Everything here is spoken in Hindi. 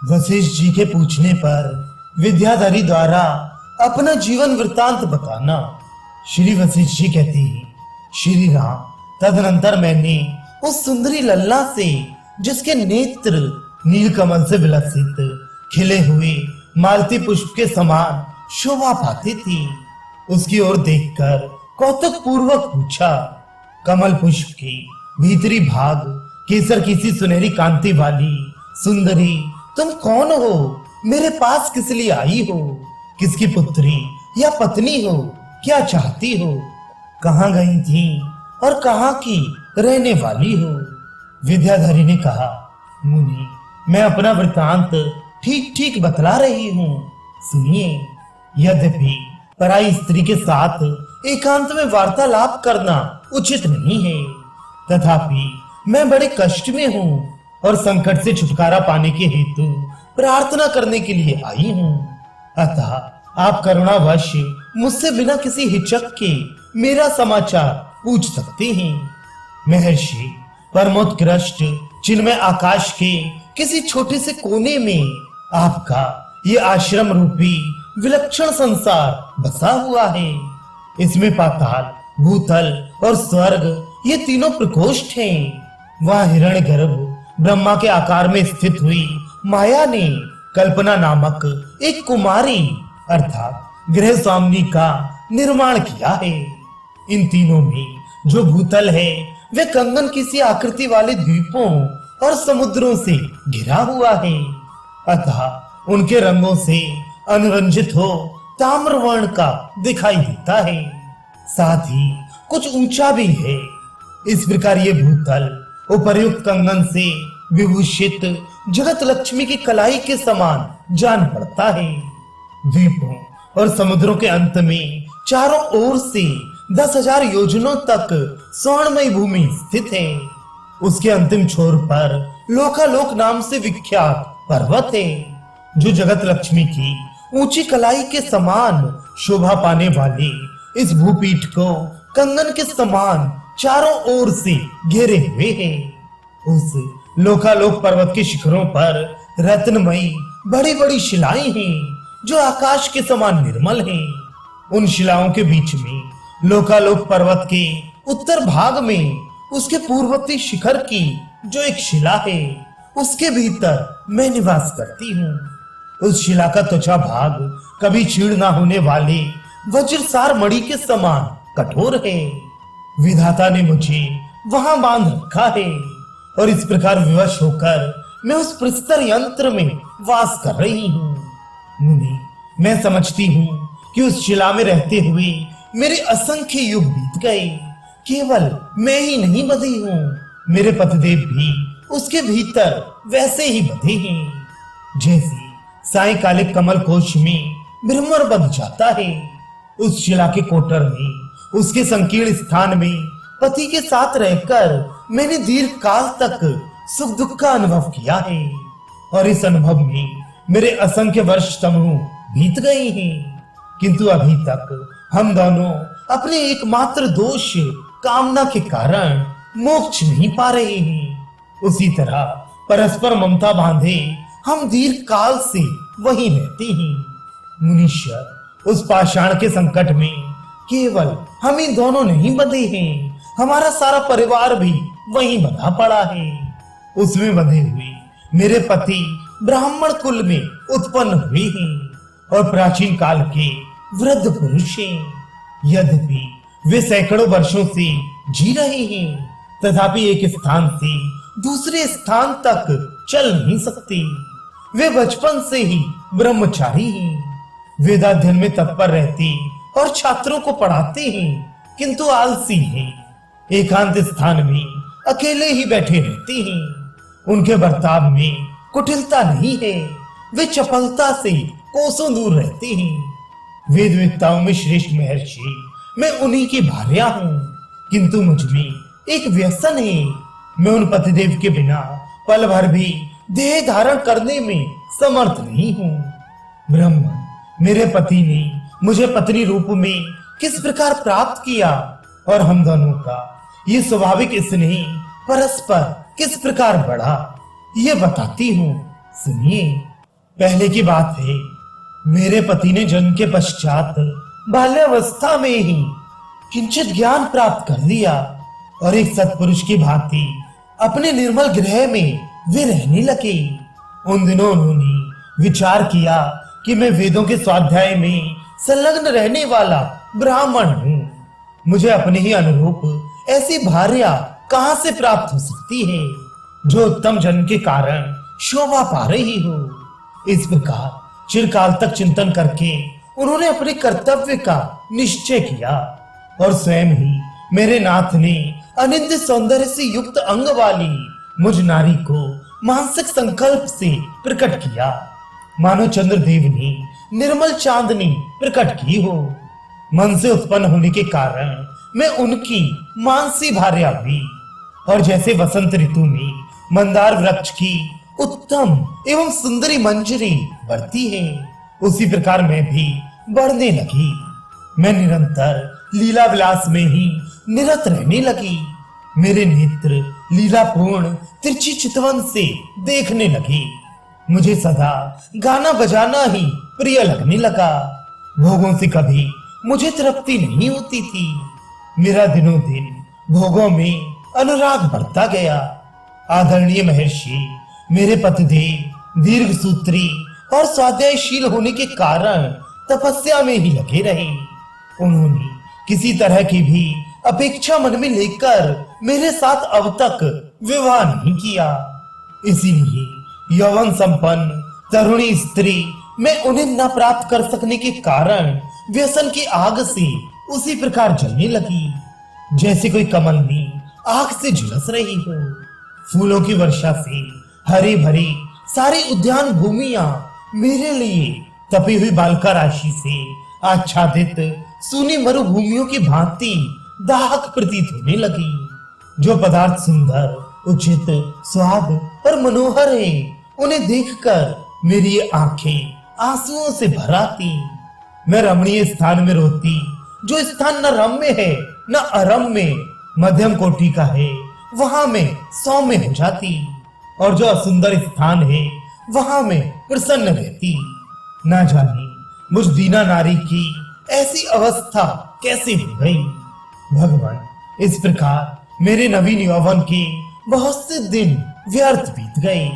वशिष्ठ जी के पूछने पर विद्याधरी द्वारा अपना जीवन वृत्तांत बताना। श्री वशिष्ठ जी कहते हैं, श्री राम, तदनंतर मैंने उस सुंदरी लल्ला से, जिसके नेत्र नीलकमल से विलसित खिले हुए मालती पुष्प के समान शोभा पाते थे, उसकी ओर देखकर कौतुक पूर्वक पूछा, कमल पुष्प के भीतरी भाग केसर किसी सुनहरी कांति वाली सुंदरी, तुम कौन हो? मेरे पास किस लिए आई हो? किसकी पुत्री या पत्नी हो? क्या चाहती हो? कहाँ गई थी और कहाँ की रहने वाली हो? विद्याधरी ने कहा, मुनि, मैं अपना वृतांत ठीक ठीक बतला रही हूँ, सुनिए। यद्यपि पराई स्त्री के साथ एकांत में वार्तालाप करना उचित नहीं है, तथापि मैं बड़े कष्ट में हूँ और संकट से छुटकारा पाने के हेतु प्रार्थना करने के लिए आई हूँ। अतः आप करुणावश मुझसे बिना किसी हिचक के मेरा समाचार पूछ सकते हैं। महर्षि, परमोत्कृष्ट चिन्मय आकाश के किसी छोटे से कोने में आपका ये आश्रम रूपी विलक्षण संसार बसा हुआ है। इसमें पाताल, भूतल और स्वर्ग ये तीनों प्रकोष्ठ हैं। वहाँ हिरण्यगर्भ ब्रह्मा के आकार में स्थित हुई माया ने कल्पना नामक एक कुमारी अर्थात गृह स्वामिनी का निर्माण किया है। इन तीनों में जो भूतल है वे कंगन किसी आकृति वाले द्वीपों और समुद्रों से घिरा हुआ है, अतः उनके रंगों से अनुरंजित हो ताम्र वर्ण का दिखाई देता है, साथ ही कुछ ऊंचा भी है। इस प्रकार ये भूतल उपर्युक्त कंगन से विभूषित जगत लक्ष्मी की कलाई के समान जान पड़ता है। द्वीपों और समुद्रों के अंत में चारों ओर से 10,000 योजनों तक स्वर्णमयी भूमि स्थित है। उसके अंतिम छोर पर लोकालोक नाम से विख्यात पर्वत है, जो जगत लक्ष्मी की ऊंची कलाई के समान शोभा पाने वाले इस भूपीठ को कंगन के समान चारों ओर से घेरे हुए है। उस लोकालोक पर्वत के शिखरों पर रत्नमयी बड़ी बड़ी शिलाएं हैं, जो आकाश के समान निर्मल हैं। उन शिलाओं के बीच में लोकालोक पर्वत के उत्तर भाग में उसके पूर्ववर्ती शिखर की जो एक शिला है, उसके भीतर मैं निवास करती हूँ। उस शिला का त्वचा भाग कभी छीड़ ना होने वाले वज्रसार मणि के समान कठोर है। विधाता ने मुझे वहां बांध रखा है और इस प्रकार विवश होकर मैं उस प्रस्तर यंत्र में वास कर रही हूँ। मुनि, मैं समझती हूँ कि उस शिला में रहते हुए मेरे असंख्य युग बीत गए। केवल मैं ही नहीं बंधी हूँ, मेरे पतिदेव भी उसके भीतर वैसे ही बंधे हैं। जैसे सायंकालिक कमल कोश में भ्रमर बंध जाता है, उस शिला के कोटर में उसके संकीर्ण स्थान में पति के साथ रहकर मैंने दीर्घ काल तक सुख दुख का अनुभव किया है, और इस अनुभव में मेरे असंख्य वर्ष समूह बीत गए हैं, किंतु अभी तक हम दोनों अपने एकमात्र दोष कामना के कारण मोक्ष नहीं पा रहे हैं। उसी तरह परस्पर ममता बांधे हम दीर्घ काल से वहीं रहते हैं। मुनीश्वर, उस पाषाण के संकट में केवल हम ही दोनों नहीं बंधे हैं, हमारा सारा परिवार भी वहीं बंधा पड़ा है। उसमें बंधे हुए मेरे पति ब्राह्मण कुल में उत्पन्न हुए हैं और प्राचीन काल के वृद्ध पुरुष हैं। यद्यपि वे सैकड़ों वर्षों से जी रहे हैं, तथापि एक स्थान से दूसरे स्थान तक चल नहीं सकते। वे बचपन से ही ब्रह्मचारी हैं, वेदाध्ययन में तत्पर रहते और छात्रों को पढ़ाते हैं, किंतु आलसी हैं। एकांत स्थान में अकेले ही बैठे रहते हैं। उनके बर्ताव में कुटिलता नहीं है, वे चपलता से कोसों दूर रहते हैं। वेदवेत्ताओं में श्रेष्ठ महर्षि मैं उन्हीं की भार्या हूँ, किंतु मुझमें एक व्यसन है। मैं उन पतिदेव के बिना पल भर भी देह धारण करने में समर्थ नहीं हूँ। ब्रह्मन, मेरे पति ने मुझे पत्नी रूप में किस प्रकार प्राप्त किया और हम दोनों का ये स्वाभाविक स्नेह परस्पर किस प्रकार बढ़ा, ये बताती हूँ, सुनिए। पहले की बात है, मेरे पति ने जन्म के पश्चात बाल्यावस्था में ही किंचित ज्ञान प्राप्त कर लिया और एक सत्पुरुष की भांति अपने निर्मल गृह में वे रहने लगे। उन दिनों उन्होंने विचार किया कि मैं वेदों के स्वाध्याय में संलग्न रहने वाला ब्राह्मण हूँ। मुझे अपने ही अनुरूप ऐसी भार्या कहां से प्राप्त हो सकती है जो उत्तम जन्म के कारण शोभा पा रही हो। इस प्रकार चिरकाल तक चिंतन करके उन्होंने अपने कर्तव्य का निश्चय किया और स्वयं ही मेरे नाथ ने अनिंद सौंदर्य से युक्त अंग वाली मुझ नारी को मानसिक संकल्प से प्रकट किया, मानो चंद्रदेव ने निर्मल चांदनी प्रकट की हो। मन से उत्पन्न होने के कारण मैं उनकी मानसी भार्या हुई और जैसे वसंत ऋतु में मंदार वृक्ष की उत्तम एवं सुंदरी मंजरी बढ़ती है, उसी प्रकार मैं भी बढ़ने लगी। मैं निरंतर लीला विलास में ही निरत रहने लगी। मेरे नेत्र लीलापूर्ण तिरछी चितवन से देखने लगे। मुझे सदा गाना बजाना ही प्रिय लगने लगा। भोगों से कभी मुझे तृप्ति नहीं होती थी। मेरा दिनों दिन भोगों में अनुराग बढ़ता गया। आदरणीय महर्षि मेरे पतिदेव दीर्घ सूत्री और स्वाध्यायशील होने के कारण तपस्या में ही लगे रहे। उन्होंने किसी तरह की भी अपेक्षा मन में लेकर मेरे साथ अब तक विवाह नहीं किया। इसीलिए यौवन संपन्न तरुणी स्त्री मैं उन्हें न प्राप्त कर सकने के कारण व्यसन की आग से उसी प्रकार जलने लगी जैसे कोई कमलनी आग से झुलस रही हो। फूलों की वर्षा से हरी भरी सारी उद्यान भूमियां मेरे लिए तपी हुई बालका राशि से आच्छादित सूनी मरुभूमियों की भांति दाहक प्रतीत होने लगी। जो पदार्थ सुंदर, उचित, स्वाद और मनोहर है, उन्हें देखकर मेरी आंखें आंसुओं से भर आती। मैं रमणीय स्थान में रोती, जो स्थान न रम्य है न अरम्य, मध्यम कोटि का है, वहां मैं सौम्य हो जाती और जो असुंदर स्थान है वहां मैं प्रसन्न रहती। ना जाने मुझ दीना नारी की ऐसी अवस्था कैसे हो गई। भगवान, इस प्रकार मेरे नवीन यौवन के बहुत से दिन व्यर्थ बीत गए।